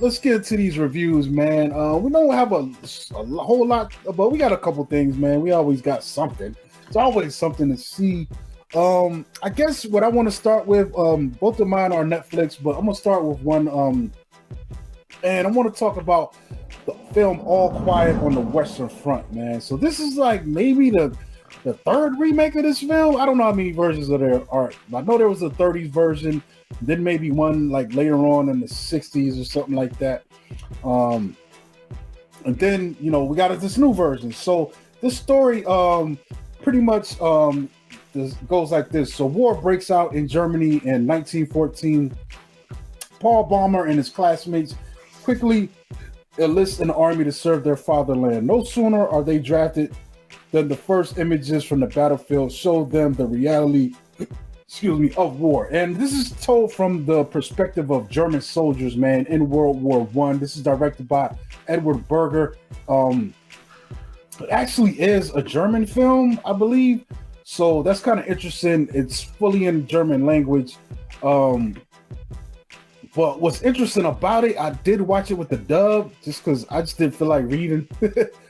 let's get into these reviews, man. We don't have a whole lot, but we got a couple things, man. We always got something. It's always something to see. I guess what I want to start with, both of mine are Netflix, but I'm gonna start with one. And I want to talk about the film All Quiet on the Western Front, man. So this is like maybe the third remake of this film. I don't know how many versions of there are. I know there was a 30s version, then maybe one like later on in the 60s or something like that. And then, you know, we got this new version. So this story pretty much this goes like this. So war breaks out in Germany in 1914. Paul Bäumer and his classmates quickly enlist in the army to serve their fatherland. No sooner are they drafted than the first images from the battlefield show them the reality, of war. And this is told from the perspective of German soldiers, man, in World War I. This is directed by Edward Berger. It actually is a German film, I believe. So that's kind of interesting. It's fully in German language. But what's interesting about it, I did watch it with the dub just because I just didn't feel like reading.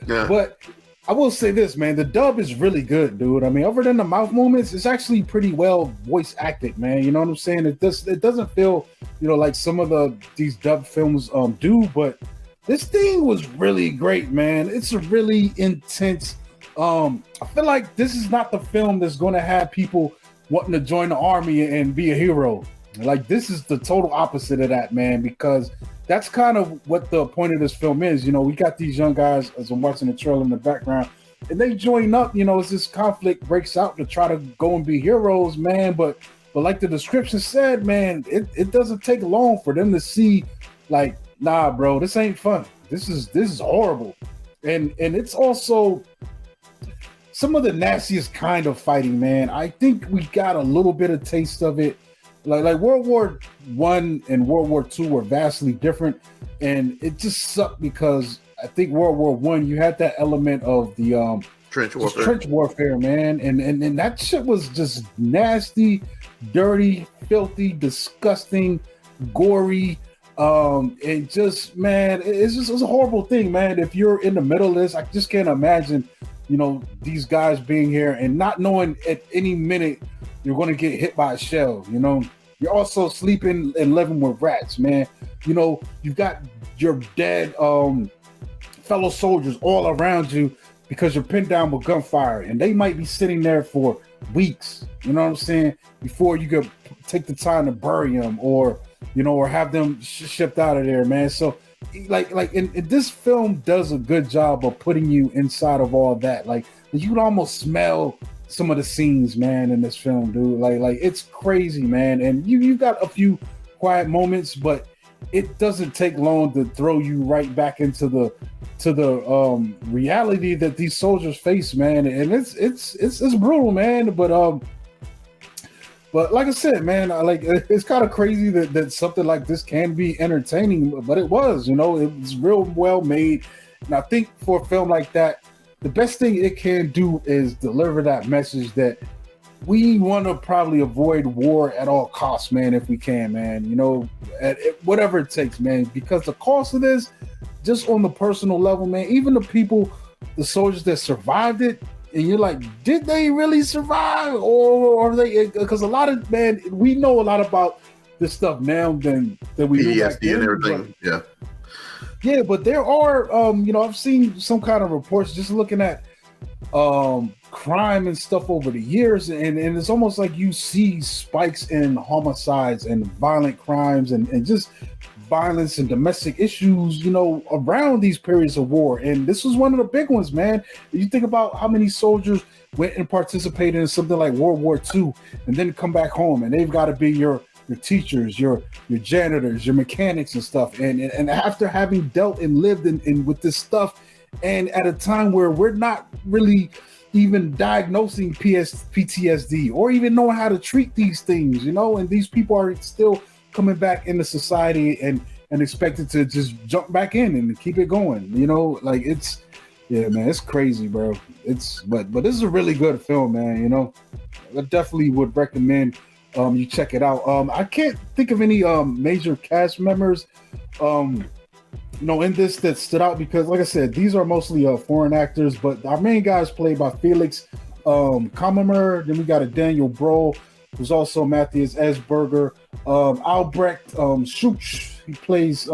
Yeah. But I will say this, man, the dub is really good, dude. I mean, other than the mouth movements, it's actually pretty well voice acted, man. You know what I'm saying? It doesn't feel, you know, like some of these dub films do, but this thing was really great, man. It's a really intense. I feel like this is not the film that's going to have people wanting to join the army and be a hero. Like, this is the total opposite of that, man, because that's kind of what the point of this film is. You know, we got these young guys, as I'm watching the trailer in the background, and they join up, you know, as this conflict breaks out to try to go and be heroes, man. But like the description said, man, it doesn't take long for them to see, like, nah, bro, this ain't fun. This is horrible. And it's also some of the nastiest kind of fighting, man. I think we got a little bit of taste of it. Like World War I and World War II were vastly different, and it just sucked because I think World War I, you had that element of the trench warfare, man, and that shit was just nasty, dirty, filthy, disgusting, gory, and just, man, it's a horrible thing, man. If you're in the middle of this, I just can't imagine, you know, these guys being here and not knowing at any minute you're going to get hit by a shell. You know, you're also sleeping and living with rats, man. You know, you've got your dead fellow soldiers all around you because you're pinned down with gunfire, and they might be sitting there for weeks, you know what I'm saying, before you could take the time to bury them or, you know, or have them shipped out of there, man. So like and this film does a good job of putting you inside of all that. Like, you can almost smell some of the scenes, man, in this film, dude. Like it's crazy, man. And you got a few quiet moments, but it doesn't take long to throw you right back into the reality that these soldiers face, man. And it's brutal, man. But like I said, man, it's kind of crazy that something like this can be entertaining, but it was, you know, it was real well made. And I think for a film like that, the best thing it can do is deliver that message that we want to probably avoid war at all costs, man, if we can, man, you know, whatever it takes, man, because the cost of this, just on the personal level, man, even the soldiers that survived it, and you're like, did they really survive? Or are they, because a lot of, man, we know a lot about this stuff now than we knew back then, and everything, yeah. Yeah, but there are, you know, I've seen some kind of reports just looking at crime and stuff over the years, and it's almost like you see spikes in homicides and violent crimes and just violence and domestic issues, you know, around these periods of war. And this was one of the big ones, man. You think about how many soldiers went and participated in something like World War II and then come back home, and they've got to be your teachers, your janitors, your mechanics and stuff. And after having dealt and lived in with this stuff, and at a time where we're not really even diagnosing PTSD or even knowing how to treat these things, you know, and these people are still coming back into society and expected to just jump back in and keep it going, you know, like yeah, man, it's crazy, bro. But this is a really good film, man, you know. I definitely would recommend you check it out. I can't think of any major cast members in this that stood out because, like I said, these are mostly foreign actors, but our main guy is played by Felix Kammermer. Then we got a Daniel Bro, who's also Matthias Esberger. Albrecht Schuch, he plays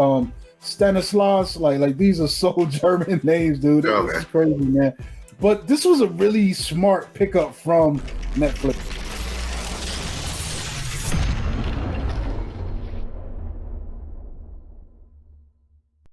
Stanislaus. Like these are so German names, dude. It's crazy, man. But this was a really smart pickup from Netflix.